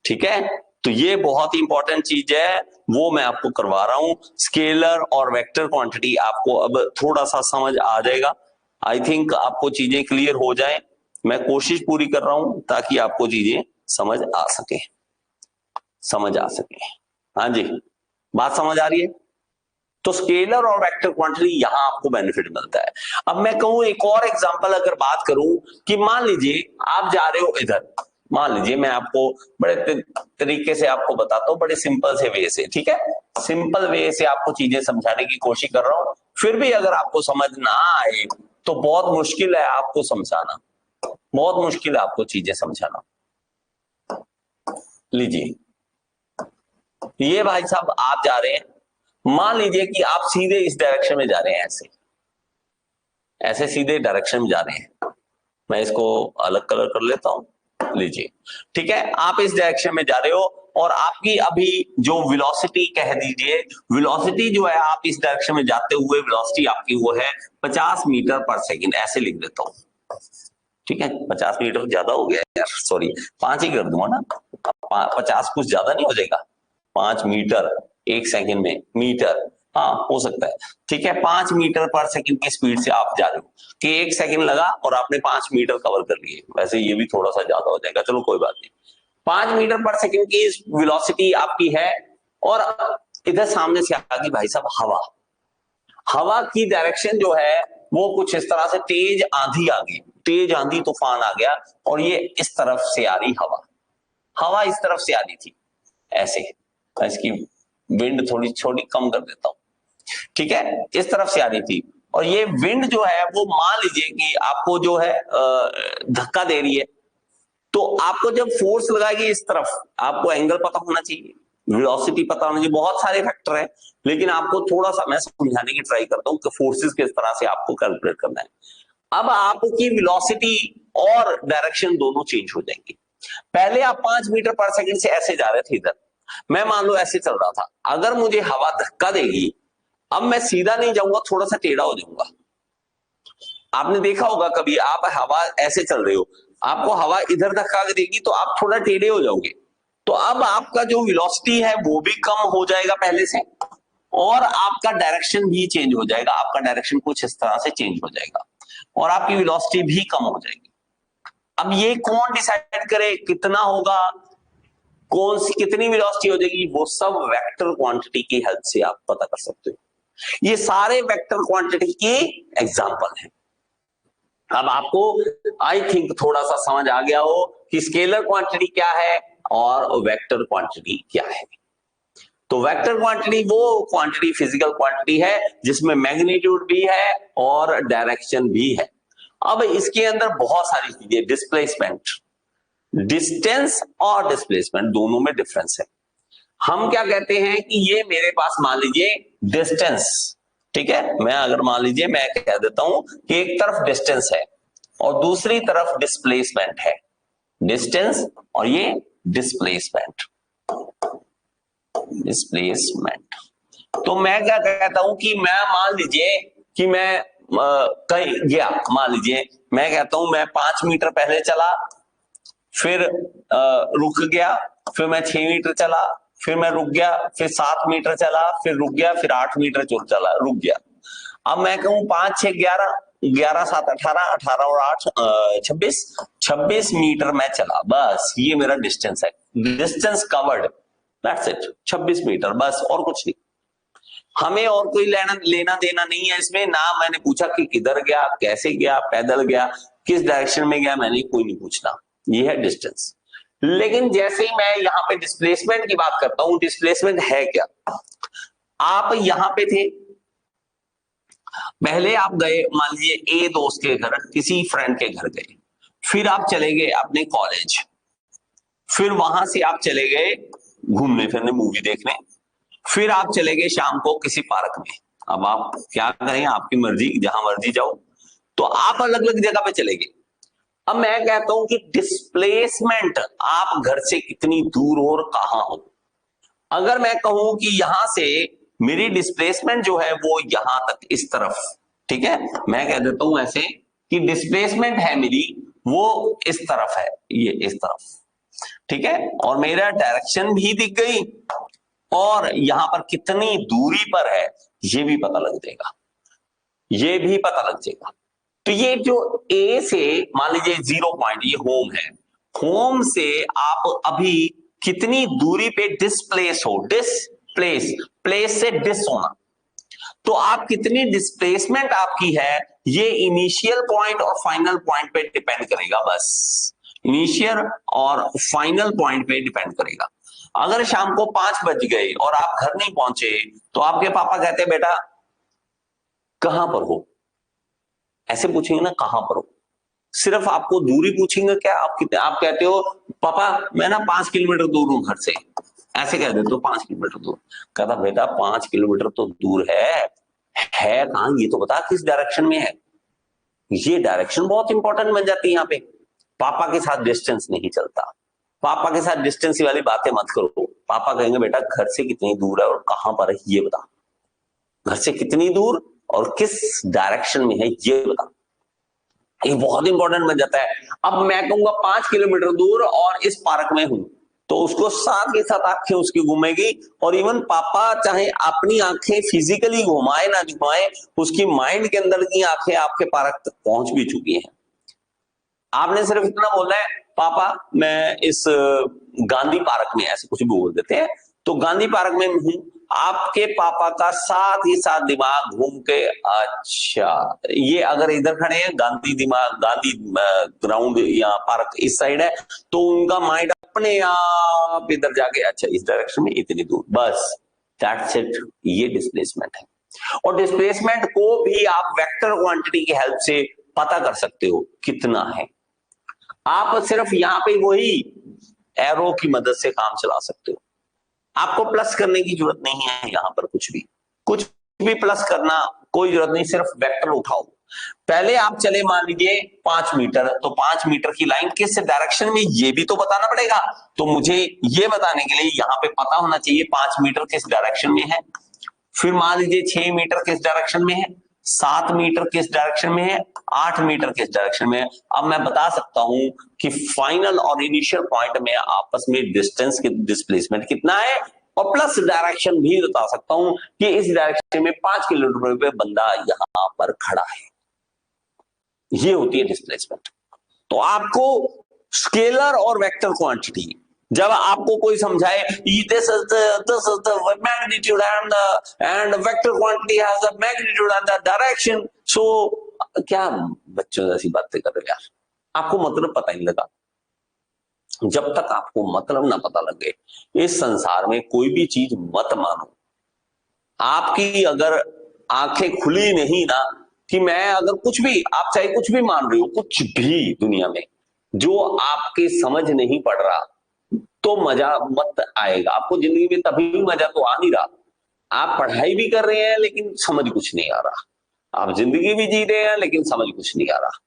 ठीक है। तो ये बहुत ही इंपॉर्टेंट चीज है, वो मैं आपको करवा रहा हूं। स्केलर और वेक्टर क्वांटिटी आपको अब थोड़ा सा समझ आ जाएगा। आई थिंक आपको चीजें क्लियर हो जाए, मैं कोशिश पूरी कर रहा हूं ताकि आपको चीजें समझ आ सके, समझ आ सके। हाँ जी, बात समझ आ रही है? तो स्केलर और वेक्टर क्वांटिटी यहां आपको बेनिफिट मिलता है। अब मैं कहूं एक और एग्जांपल अगर बात करूं कि मान लीजिए आप जा रहे हो इधर, मान लीजिए मैं आपको बड़े तरीके से आपको बताता हूं, बड़े सिंपल से वे से, ठीक है, सिंपल वे से आपको चीजें समझाने की कोशिश कर रहा हूं। फिर भी अगर आपको समझ ना आए तो बहुत मुश्किल है आपको समझाना, बहुत मुश्किल है आपको चीजें समझाना। लीजिए, ये भाई साहब आप जा रहे हैं, मान लीजिए कि आप सीधे इस डायरेक्शन में जा रहे हैं, ऐसे ऐसे सीधे डायरेक्शन में जा रहे हैं। मैं इसको अलग कलर कर लेता हूं, लीजिए, ठीक है, आप इस डायरेक्शन में जा रहे हो और आपकी अभी जो वेलोसिटी कह दीजिए, वेलोसिटी जो है आप इस डायरेक्शन में जाते हुए वेलोसिटी आपकी वो है 50 मीटर पर सेकंड, ऐसे लिख देता हूं, ठीक है। 50 मीटर ज्यादा हो गया यार, सॉरी, 5 ही कर दूंगा ना, 50 कुछ ज्यादा नहीं हो जाएगा? 5 मीटर 1 सेकंड में, मीटर, हाँ हो सकता है, ठीक है। 5 मीटर पर सेकंड की स्पीड से आप जा रहे हो कि 1 सेकंड लगा और आपने 5 मीटर कवर कर लिए। वैसे ये भी थोड़ा सा ज्यादा हो जाएगा, चलो कोई बात नहीं। 5 मीटर पर सेकंड की वेलोसिटी आपकी है और इधर सामने से आ गई भाई साहब हवा। हवा की डायरेक्शन जो है वो कुछ इस तरह से, तेज आंधी आ गई, तेज आंधी तूफान आ गया और ये इस तरफ से आ रही हवा, हवा इस तरफ से आ रही थी ऐसे, इसकी विंड थोड़ी छोटी कम कर देता हूं, ठीक है, इस तरफ से आ रही थी। और ये विंड जो है वो मान लीजिए कि आपको जो है धक्का दे रही है, तो आपको जब फोर्स लगाएगी इस तरफ, आपको एंगल पता होना चाहिए, वेलोसिटी पता होना चाहिए, बहुत सारे फैक्टर हैं, लेकिन आपको थोड़ा सा मैं समझाने की ट्राई करता हूं कि फोर्सेस किस तरह से आपको कैलकुलेट करना है। अब आपकी वेलोसिटी और डायरेक्शन दोनों चेंज हो जाएंगी। पहले आप 5 मीटर पर सेकंड से ऐसे जा रहे थे इधर, मैं मान लो ऐसे चल रहा था, अगर मुझे हवा धक्का देगी, अब मैं सीधा नहीं जाऊंगा, थोड़ा सा टेढ़ा हो जाऊंगा। आपने देखा होगा कभी, आप हवा ऐसे चल रहे हो, आपको हवा इधर धक्का देगी तो आप थोड़ा टेढ़े हो जाओगे, तो अब आपका जो वेलोसिटी है वो भी कम हो जाएगा पहले से, और आपका डायरेक्शन भी चेंज हो जाएगा, आपका डायरेक्शन कुछ इस तरह से चेंज हो जाएगा और आपकी वेलोसिटी भी कम हो जाएगी। अब ये कौन डिसाइड करे कितना होगा, कौन सी कितनी वेलोसिटी हो जाएगी, वो सब वेक्टर क्वांटिटी की हेल्प से आप पता कर सकते हो। ये सारे वेक्टर क्वांटिटी के एग्जांपल हैं। अब आपको आई थिंक थोड़ा सा समझ आ गया हो कि स्केलर क्वांटिटी क्या है और वेक्टर क्वांटिटी क्या है। तो वेक्टर क्वांटिटी वो क्वांटिटी, फिजिकल क्वांटिटी है जिसमें मैग्नीट्यूड भी है और डायरेक्शन भी है। अब इसके अंदर बहुत सारी चीजें, डिस्प्लेसमेंट, डिस्टेंस और डिस्प्लेसमेंट दोनों में डिफरेंस है। हम क्या कहते हैं कि ये मेरे पास मान लीजिए डिस्टेंस, ठीक है, मैं अगर मान लीजिए मैं कह देता हूं कि एक तरफ डिस्टेंस है और दूसरी तरफ डिस्प्लेसमेंट है, डिस्टेंस और ये डिस्प्लेसमेंट, डिस्प्लेसमेंट। तो मैं क्या कहता हूं कि मैं मान लीजिए कि मैं कहीं गया, मान लीजिए मैं कहता हूं मैं 5 मीटर पहले चला, फिर रुक गया, फिर मैं 6 मीटर चला, फिर मैं रुक गया, फिर 7 मीटर चला, फिर रुक गया, फिर 8 मीटर चला, रुक गया। अब मैं कहूं 5 6 11, 11 7 18, 18 और 8 26, 26 मीटर मैं चला, बस ये मेरा डिस्टेंस है, distance covered, that's it, 26 metre, बस और कुछ नहीं। हमें और कोई लेना देना नहीं है इसमें, ना मैंने पूछा कि किधर गया, कैसे गया, पैदल गया, किस डायरेक्शन में गया, मैंने कोई नहीं पूछना, ये है डिस्टेंस। लेकिन जैसे ही मैं यहाँ पे डिस्प्लेसमेंट की बात करता हूं, डिस्प्लेसमेंट है क्या, आप यहां पे थे, पहले आप गए मान लीजिए ए दोस्त के घर, किसी फ्रेंड के घर गए, फिर आप चले गए अपने कॉलेज, फिर वहां से आप चले गए घूमने फिरने, मूवी देखने, फिर आप चले गए शाम को किसी पार्क में। अब आप क्या करें, आपकी मर्जी, जहां मर्जी जाओ, तो आप अलग अलग जगह पे चले गए। अब मैं कहता हूं कि डिस्प्लेसमेंट, आप घर से कितनी दूर हो और कहां हो। अगर मैं कहूं कि यहां से मेरी डिस्प्लेसमेंट जो है वो यहां तक इस तरफ, ठीक है, मैं कह देता हूं ऐसे कि डिस्प्लेसमेंट है मेरी वो इस तरफ है, ये इस तरफ, ठीक है, और मेरा डायरेक्शन भी दिख गई और यहां पर कितनी दूरी पर है ये भी पता लग जाएगा, ये भी पता लग जाएगा। तो ये जो ए से मान लीजिए 0 पॉइंट, ये होम है, होम से आप अभी कितनी दूरी पे डिस्प्लेस हो, डिस्प्लेस, प्लेस से डिस होना, तो आप कितनी डिस्प्लेसमेंट आपकी है ये इनिशियल पॉइंट और फाइनल पॉइंट पे डिपेंड करेगा, बस इनिशियल और फाइनल पॉइंट पे डिपेंड करेगा। अगर शाम को 5 बज गए और आप घर नहीं पहुंचे तो आपके पापा कहते बेटा कहां पर हो, ऐसे पूछेंगे ना, कहां पर हो, सिर्फ आपको दूरी पूछेंगे क्या, आप कहते हो पापा मैं ना 5 किलोमीटर दूर हूं घर से, ऐसे कह देते हो 5 किलोमीटर दूर, कहता बेटा 5 किलोमीटर तो दूर है कहां ये तो बता किस डायरेक्शन में है। ये डायरेक्शन बहुत इंपॉर्टेंट बन जाती है यहाँ पे। पापा के साथ डिस्टेंस नहीं चलता, पापा के साथ डिस्टेंस वाली बातें मत करो। पापा कहेंगे बेटा घर से कितनी दूर है और कहां पर है ये बता, घर से कितनी दूर और किस डायरेक्शन में है ये बता, ये बहुत इंपॉर्टेंट बन जाता है। अब मैं कहूंगा 5 किलोमीटर दूर और इस पार्क में हूं, तो उसको साथ ही साथ आंखें उसकी घूमेगी, और इवन पापा चाहे अपनी आंखें फिजिकली घुमाए ना घुमाए, उसकी माइंड के अंदर की आंखें आपके पार्क तक पहुंच भी चुकी हैं। आपने सिर्फ इतना बोला है पापा मैं इस गांधी पार्क में, ऐसे कुछ भी बोल देते हैं, तो गांधी पार्क में हूं, आपके पापा का साथ ही साथ दिमाग घूम के, अच्छा ये अगर इधर खड़े हैं गांधी दिमाग, गांधी ग्राउंड या पार्क इस साइड है, तो उनका माइंड अपने आप इधर जाके अच्छा इस डायरेक्शन में इतनी दूर, बस दैट्स इट, ये डिस्प्लेसमेंट है। और डिस्प्लेसमेंट को भी आप वेक्टर क्वांटिटी की हेल्प से पता कर सकते हो कितना है। आप सिर्फ यहां पे वही एरो की मदद से काम चला सकते हो, आपको प्लस करने की जरूरत नहीं है, यहां पर कुछ भी प्लस करना कोई जरूरत नहीं, सिर्फ वेक्टर उठाओ। पहले आप चले मान लीजिए 5 मीटर, तो 5 मीटर की लाइन किस डायरेक्शन में ये भी तो बताना पड़ेगा, तो मुझे ये बताने के लिए यहां पे पता होना चाहिए 5 मीटर किस डायरेक्शन में है। फिर मान लीजिए 6 मीटर किस डायरेक्शन में है, 7 मीटर किस डायरेक्शन में है, 8 मीटर किस डायरेक्शन में है। अब मैं बता सकता हूं कि फाइनल और इनिशियल पॉइंट में आपस में डिस्टेंस की डिस्प्लेसमेंट कितना है, और प्लस डायरेक्शन भी बता सकता हूं कि इस डायरेक्शन में 5 किलोमीटर पे बंदा यहां पर खड़ा है। ये होती है डिस्प्लेसमेंट। तो आपको स्केलर और वेक्टर क्वांटिटी जब आपको कोई समझाए this is the magnitude and vector quantity has the magnitude and the direction, so क्या बच्चों जैसी बातें कर रहे हो यार, आपको मतलब पता ही लगा। जब तक आपको मतलब ना पता लगे इस संसार में कोई भी चीज मत मानो। आपकी अगर आंखें खुली नहीं ना कि मैं अगर कुछ भी, आप चाहे कुछ भी मान रहे हो, कुछ भी दुनिया में जो आपके समझ नहीं पड़ रहा, तो मजा मत आएगा आपको जिंदगी में, तभी मजा तो आ नहीं रहा। आप पढ़ाई भी कर रहे हैं लेकिन समझ कुछ नहीं आ रहा, आप जिंदगी भी जी रहे हैं लेकिन समझ कुछ नहीं आ रहा,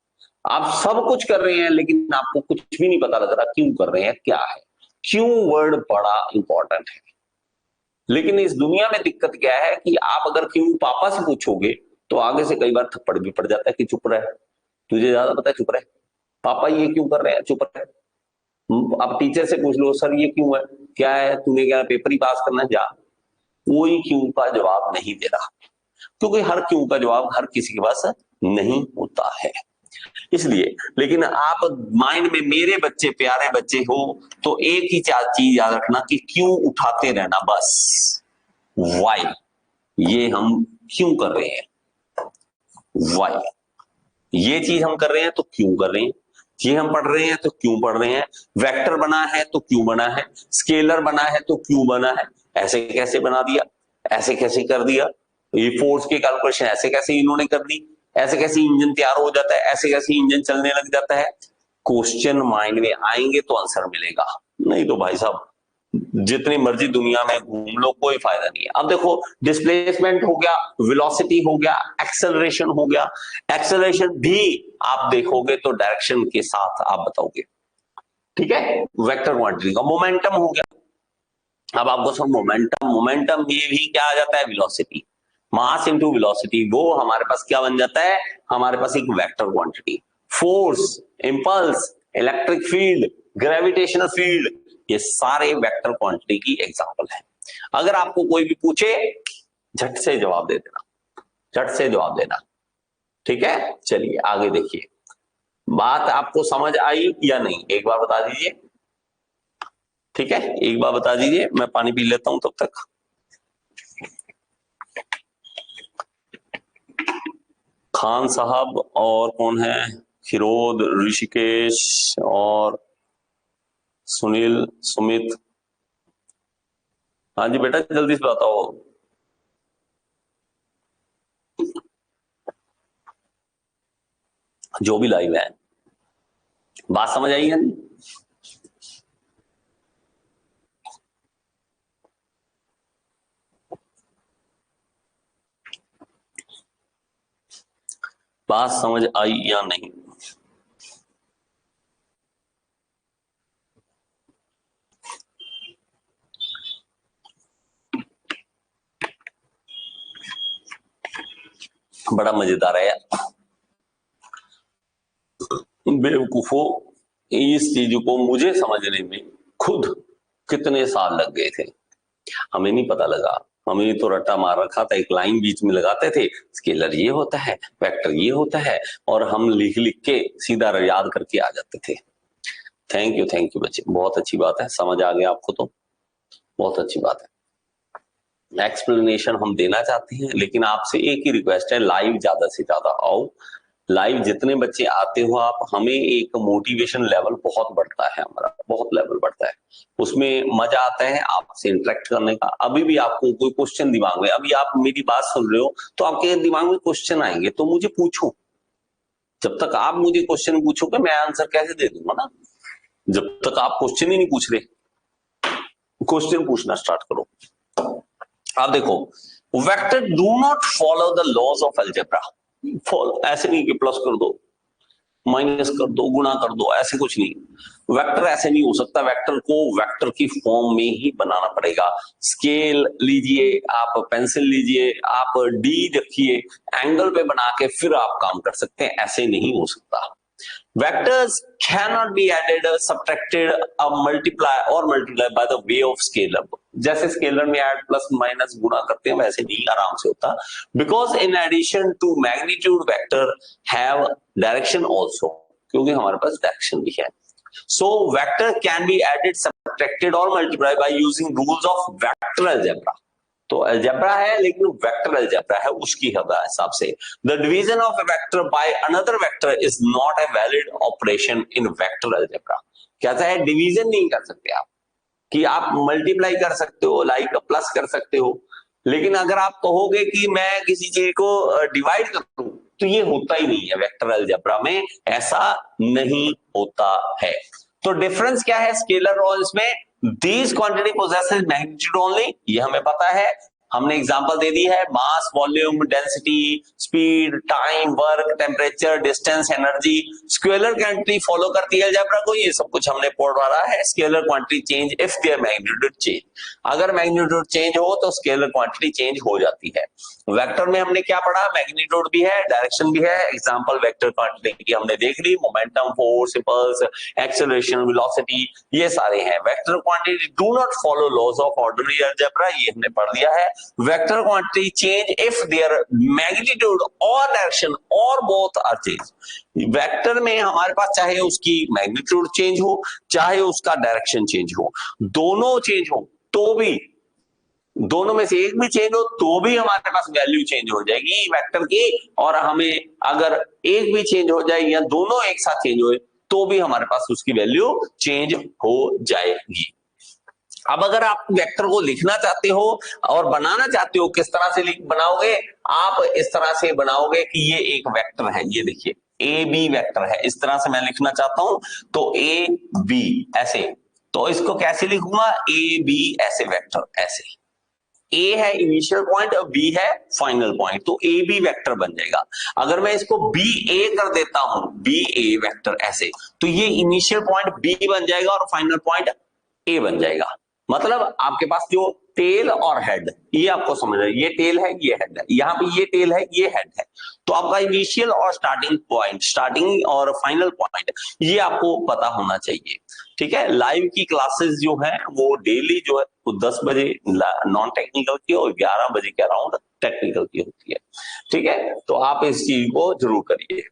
आप सब कुछ कर रहे हैं लेकिन आपको कुछ भी नहीं पता लग रहा क्यों कर रहे हैं, क्या है। क्यों वर्ड बड़ा इंपॉर्टेंट है। लेकिन इस दुनिया में दिक्कत क्या है कि आप अगर क्यों पापा से पूछोगे तो आगे से कई बार थप्पड़ भी पड़ जाता है कि चुप रहे, तुझे ज्यादा पता है, चुप रहे, पापा ये क्यों कर रहे हैं, चुप रहे। अब टीचर से पूछ लो सर ये क्यों है, क्या है, तूने क्या पेपर ही पास करना, जा। कोई क्यों का जवाब नहीं दे रहा, क्योंकि हर क्यों का जवाब हर किसी के पास नहीं होता है। इसलिए लेकिन आप माइंड में, मेरे बच्चे प्यारे बच्चे हो, तो एक ही चीज याद रखना कि क्यों उठाते रहना, बस वाई, ये हम क्यों कर रहे हैं, वाई, ये चीज हम कर रहे हैं तो क्यों कर रहे हैं, ये हम पढ़ रहे हैं तो क्यों पढ़ रहे हैं, वेक्टर बना है तो क्यों बना है, स्केलर बना है तो क्यों बना है, ऐसे कैसे बना दिया, ऐसे कैसे कर दिया, ये फोर्स की कैलकुलेशन ऐसे कैसे इन्होंने कर दी, ऐसे कैसे इंजन तैयार हो जाता है, ऐसे कैसे इंजन चलने लग जाता है। क्वेश्चन माइंड में आएंगे तो आंसर मिलेगा, नहीं तो भाई साहब जितनी मर्जी दुनिया में घूम लो कोई फायदा नहीं है। अब देखो डिस्प्लेसमेंट हो गया, वेलोसिटी हो गया, एक्सेलरेशन हो गया। एक्सेलरेशन भी आप देखोगे तो डायरेक्शन के साथ आप बताओगे, ठीक है। वेक्टर क्वांटिटी का मोमेंटम हो गया। अब आपको सब मोमेंटम, मोमेंटम में भी क्या आ जाता है, वेलोसिटी, मास इनटू वेलोसिटी, वो हमारे पास क्या बन जाता है, हमारे पास एक vector quantity. Force, impulse, electric field, gravitational field, ये सारे वेक्टर क्वांटिटी की एग्जांपल है। अगर आपको कोई भी पूछे झट से जवाब दे देना, झट से जवाब देना, ठीक है। चलिए आगे देखिए, बात आपको समझ आई या नहीं एक बार बता दीजिए, ठीक है, एक बार बता दीजिए, मैं पानी पी लेता हूं तब तक। खान साहब और कौन है, फिरोज, ऋषिकेश और सुनील, सुमित, हाँ जी बेटा जल्दी से बताओ। जो भी लाइव है, बात समझ आई है? बात समझ आई या नहीं? बड़ा मजेदार है बेवकूफों, इस चीज को मुझे समझने में खुद कितने साल लग गए थे, हमें नहीं पता लगा। हमें तो रट्टा मार रखा था, एक लाइन बीच में लगाते थे, स्केलर ये होता है, वेक्टर ये होता है, और हम लिख लिख के सीधा याद करके आ जाते थे। थैंक यू बच्चे, बहुत अच्छी बात है, समझ आ गया आपको तो बहुत अच्छी बात है। एक्सप्लेनेशन हम देना चाहते हैं, लेकिन आपसे एक ही रिक्वेस्ट है, लाइव ज्यादा से ज्यादा आओ। लाइव जितने बच्चे आते हो आप, हमें एक मोटिवेशन लेवल बहुत बढ़ता है, हमारा बहुत लेवल बढ़ता है, उसमें मजा आता है आपसे इंटरेक्ट करने का। अभी भी आपको कोई क्वेश्चन दिमाग में, अभी आप मेरी बात सुन रहे हो तो आपके दिमाग में क्वेश्चन आएंगे, तो मुझे पूछो। जब तक आप मुझे क्वेश्चन पूछोगे मैं आंसर कैसे दे दूंगा ना। जब तक आप क्वेश्चन ही नहीं पूछ रहे, क्वेश्चन पूछना स्टार्ट करो। आप देखो, vector do not follow the laws of algebra. Follow ऐसे नहीं कि प्लस कर दो, माइनस कर दो, गुणा कर दो, ऐसे कुछ नहीं। वेक्टर ऐसे नहीं हो सकता, वेक्टर को वेक्टर की फॉर्म में ही बनाना पड़ेगा। स्केल लीजिए, आप पेंसिल लीजिए, आप डी रखिए, एंगल पे बना के फिर आप काम कर सकते हैं, ऐसे नहीं हो सकता। Vectors cannot be added, subtracted, multiply by the way of scalar. जैसे स्केलर में ऐड प्लस माइनस गुणा करते हैं वैसे नहीं आराम से होता। Because in addition to magnitude vector have direction also, क्योंकि हमारे पास डायरेक्शन भी है। So vector can be added, subtracted और multiply by using rules of vector algebra. तो अलजेब्रा है लेकिन वेक्टर अलजेब्रा है, उसकी हिसाब से। The division of a vector by another vector is not a valid operation in vector algebra. कहता है डिवीजन नहीं कर सकते आप, कि आप मल्टीप्लाई कर सकते हो, लाइक प्लस कर सकते हो, लेकिन अगर आप कहोगे कि मैं किसी चीज को डिवाइड करूं, तो ये होता ही नहीं है वेक्टर अलजेब्रा में, ऐसा नहीं होता है। तो डिफरेंस क्या है स्केलर और इसमें? These quantity possesses magnitude only, ये हमें पता है, हमने एग्जांपल दे दी है, mass, volume, density, speed, time, work, temperature, distance, energy. Scalar quantity follow करती है अलजेब्रा को, ये सब कुछ हमने पढ़ रहा है। Scalar quantity change if their magnitude change, अगर मैग्नीट्यूड चेंज हो तो स्केलर क्वांटिटी चेंज हो जाती है। वेक्टर में हमने क्या पढ़ा? मैग्नीट्यूड भी है, डायरेक्शन भी है। एग्जांपल वेक्टर क्वांटिटी की हमने देख ली, momentum, force, impulse, acceleration, velocity, ये सारे हैं। Vector quantity do not follow laws of ordinary algebra, ये हमने पढ़ लिया है। Vector quantity change if their magnitude और डायरेक्शन और बोथ आर चेंज। वेक्टर में हमारे पास चाहे उसकी मैग्नीट्यूड चेंज हो, चाहे उसका डायरेक्शन चेंज हो, दोनों चेंज हो तो भी, दोनों में से एक भी चेंज हो तो भी हमारे पास वैल्यू चेंज हो जाएगी वेक्टर की। और हमें अगर एक भी चेंज हो जाए या दोनों एक साथ चेंज हो तो भी हमारे पास उसकी वैल्यू चेंज हो जाएगी। अब अगर आप वेक्टर को लिखना चाहते हो और बनाना चाहते हो, किस तरह से बनाओगे? आप इस तरह से बनाओगे कि ये एक वेक्टर है, ये देखिए ए बी वेक्टर है, इस तरह से मैं लिखना चाहता हूं तो ए बी ऐसे, तो इसको कैसे लिखूंगा? ए बी ऐसे वेक्टर, ऐसे ए है इनिशियल पॉइंट और बी है फाइनल पॉइंट, तो ए बी वेक्टर बन जाएगा। अगर मैं इसको बी ए कर देता हूं, बी ए वेक्टर ऐसे, तो ये इनिशियल पॉइंट बी बन जाएगा और फाइनल पॉइंट ए बन जाएगा। मतलब आपके पास जो टेल और हेड, ये आपको समझ रहे, ये टेल है, ये हेड है, यहाँ पे ये टेल है, ये हेड है, तो आपका इनिशियल और स्टार्टिंग पॉइंट, स्टार्टिंग और फाइनल पॉइंट, ये आपको पता होना चाहिए। ठीक है, लाइव की क्लासेस जो है वो डेली जो है वो 10 बजे नॉन टेक्निकल की और 11 बजे के अराउंड टेक्निकल की होती है। ठीक है, तो आप इस चीज को जरूर करिए।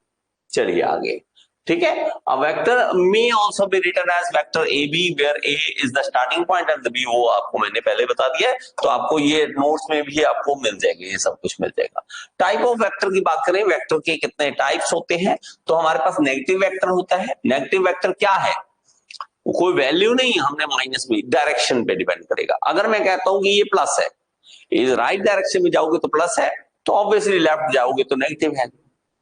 चलिए आगे। ठीक है, a vector may also be written as vector A B where A is the starting point and the B, वो आपको मैंने पहले बता दिया है, तो आपको ये नोट्स में भी आपको मिल जाएगा, ये सब कुछ मिल जाएगा। टाइप ऑफ वेक्टर की बात करें, वेक्टर के कितने टाइप्स होते हैं, तो हमारे पास नेगेटिव वेक्टर होता है। नेगेटिव वेक्टर क्या है, कोई वैल्यू नहीं, हमने माइनस में, डायरेक्शन पे डिपेंड करेगा। अगर मैं कहता हूं कि ये प्लस है, इस राइट डायरेक्शन में जाओगे तो प्लस है, तो ऑब्वियसली लेफ्ट जाओगे तो नेगेटिव है,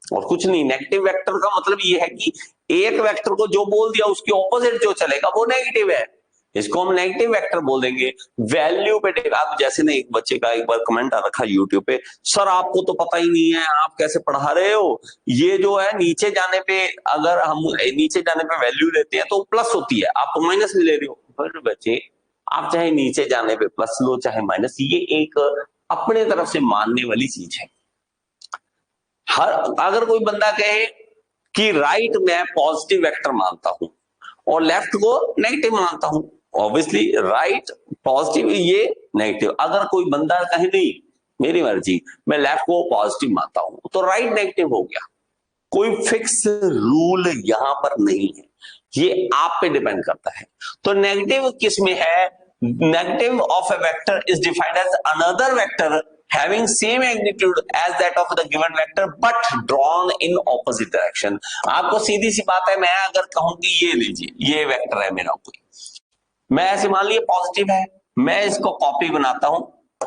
और कुछ नहीं। नेगेटिव वेक्टर का मतलब ये है कि एक वेक्टर को जो बोल दिया उसके ऑपोजिट जो चलेगा वो नेगेटिव है, इसको हम नेगेटिव वेक्टर बोल देंगे। वैल्यू पे आप जैसे ना, एक बच्चे का एक बार कमेंट आ रखा यूट्यूब पे, सर आपको तो पता ही नहीं है, आप कैसे पढ़ा रहे हो, ये जो है नीचे जाने पे, अगर हम नीचे जाने पे वैल्यू लेते हैं तो प्लस होती है, आप तो माइनस भी ले रहे हो। फिर बच्चे, आप चाहे नीचे जाने पे प्लस लो चाहे माइनस, ये एक अपने तरफ से मानने वाली चीज है। हर अगर कोई बंदा कहे कि राइट मैं पॉजिटिव वेक्टर मानता हूं और लेफ्ट को नेगेटिव मानता हूं, ऑब्वियसली राइट पॉजिटिव, ये नेगेटिव। अगर कोई बंदा कहे नहीं मेरी मर्जी, मैं लेफ्ट को पॉजिटिव मानता हूं, तो राइट नेगेटिव हो गया। कोई फिक्स रूल यहां पर नहीं है, ये आप पे डिपेंड करता है। तो नेगेटिव किस में है, negative of a vector is defined as another vector having same magnitude as that of the given vector but drawn in opposite direction। आपको सीधी सी बात है, मैं अगर कहूं कि ये लीजिए, ये वेक्टर है मेरा कोई, मैं ऐसे मान लिया पॉजिटिव है, मैं इसको कॉपी बनाता हूं,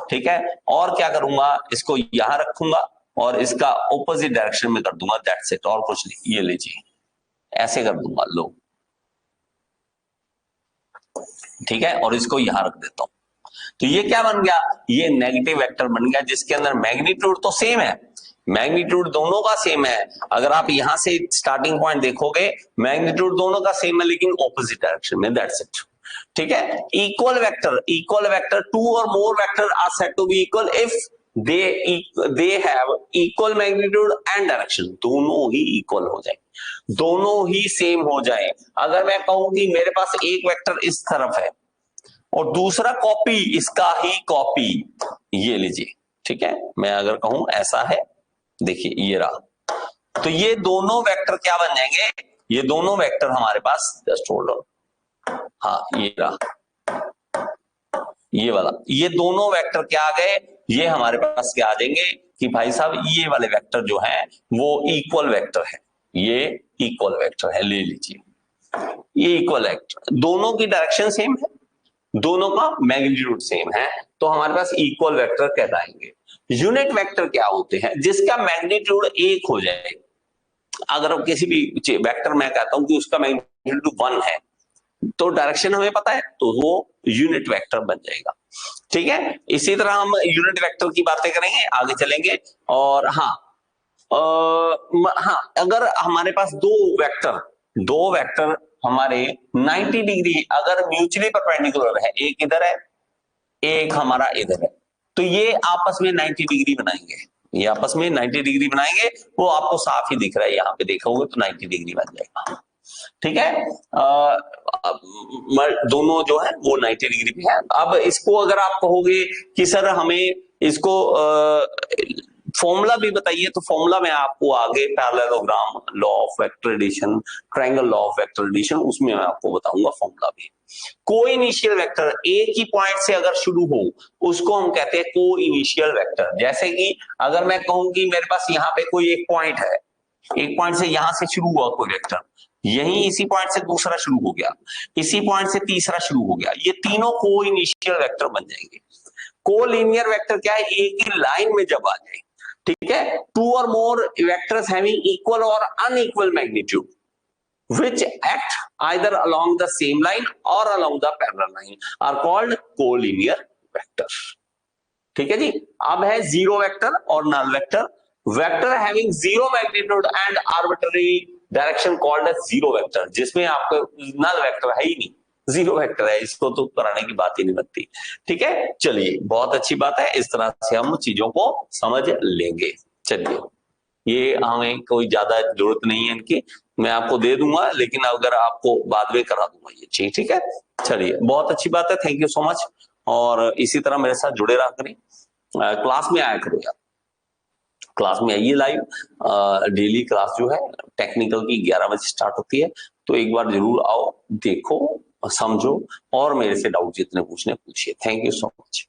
ठीक है, और क्या करूंगा, इसको यहां रखूंगा और इसका ऑपोजिट डायरेक्शन में कर दूंगा, दैट्स इट, और कुछ नहीं। ये लीजिए, ऐसे कर दूंगा, लो, ठीक है, और इसको यहां रख देता हूं, तो ये क्या बन गया, ये नेगेटिव वेक्टर बन गया, जिसके अंदर मैग्नीट्यूड तो सेम है, मैग्नीट्यूड दोनों का सेम है। अगर आप यहां से स्टार्टिंग पॉइंट देखोगे, मैग्नीट्यूड दोनों का सेम है, लेकिन ऑपोजिट डायरेक्शन में, दैट्स इट। ठीक है, इक्वल वेक्टर, टू और more vector are said to be equal if they have equal magnitude and direction, दोनों ही इक्वल हो जाए, दोनों ही सेम हो जाए। अगर मैं कहूं कि मेरे पास एक वेक्टर इस तरफ है और दूसरा कॉपी इसका ही कॉपी, ये लीजिए, ठीक है, मैं अगर कहूं ऐसा है, देखिए ये रहा, तो ये दोनों वेक्टर क्या बन जाएंगे, ये दोनों वेक्टर हमारे पास, जस्ट होल्ड ऑन, हाँ ये रहा, ये वाला, ये दोनों वेक्टर क्या आ गए, ये हमारे पास क्या आ जाएंगे कि भाई साहब ये वाले वेक्टर जो है वो इक्वल वेक्टर है, ये इक्वल वेक्टर है, ले लीजिए, ये इक्वल वेक्टर, दोनों की डायरेक्शन सेम है, दोनों का मैग्नीट्यूड सेम है, तो हमारे पास इक्वल वेक्टर कहलाएंगे। यूनिट वेक्टर क्या होते हैं, जिसका मैग्नीट्यूड एक हो जाए। अगर किसी भी वेक्टर मैं कहता हूं कि उसका मैग्नीट्यूड 1 है, तो डायरेक्शन हमें पता है, तो वो यूनिट वेक्टर बन जाएगा। ठीक है, इसी तरह हम यूनिट वेक्टर की बातें करेंगे, आगे चलेंगे। और हाँ, हाँ, अगर हमारे पास दो वेक्टर हमारे 90 डिग्री अगर म्यूचुअली परपेंडिकुलर है, एक इधर है एक हमारा इधर है, तो ये आपस में 90 डिग्री बनाएंगे, ये आपस में 90 डिग्री बनाएंगे, वो आपको साफ ही दिख रहा है, यहाँ पे देखोगे तो 90 डिग्री बन जाएगा। ठीक है, दोनों जो है वो 90 डिग्री पे है। अब इसको अगर आप कहोगे कि सर हमें इसको फॉर्मूला भी बताइए, तो फॉर्मूला में आपको आगे parallelogram, law of vector addition, triangle law of vector addition, उसमें मैं आपको बताऊंगा फॉर्मूला भी। को इनिशियल वेक्टर एक ही पॉइंट से अगर शुरू हो, उसको हम कहते हैं को इनिशियल वेक्टर। जैसे कि अगर मैं कहूं कि मेरे पास यहाँ पे कोई एक पॉइंट है, एक पॉइंट से यहां से शुरू हुआ कोई वेक्टर, यही इसी पॉइंट से दूसरा शुरू हो गया, इसी पॉइंट से तीसरा शुरू हो गया, ये तीनों को इनिशियल वेक्टर बन जाएंगे। को लीनियर वेक्टर क्या है, एक ही लाइन में जब आ जाए, ठीक है, टू और मोर वेक्टर्स हैविंग इक्वल और unequal magnitude which act either along the same line or along the parallel line are called collinear vectors। ठीक है जी, अब है जीरो वेक्टर और null vector. Vector having zero magnitude and arbitrary direction called as zero vector, जिसमें आपको नल वेक्टर है ही नहीं, जीरो वेक्टर है, इसको तो कराने की बात ही नहीं बनती। ठीक है, चलिए बहुत अच्छी बात है, इस तरह से हम चीजों को समझ लेंगे। चलिए, ये हमें कोई ज्यादा जरूरत नहीं है इनकी, मैं आपको दे दूंगा, लेकिन अगर आपको बाद में करा दूंगा ये चीज, ठीक है। चलिए, बहुत अच्छी बात है, थैंक यू सो मच। और इसी तरह मेरे साथ जुड़े रहा करें, क्लास में आया करो यार, क्लास में आइए लाइव। डेली क्लास जो है टेक्निकल की 11 बजे स्टार्ट होती है, तो एक बार जरूर आओ, देखो, समझो और मेरे से डाउट जितने पूछने पूछिए। Thank you so much.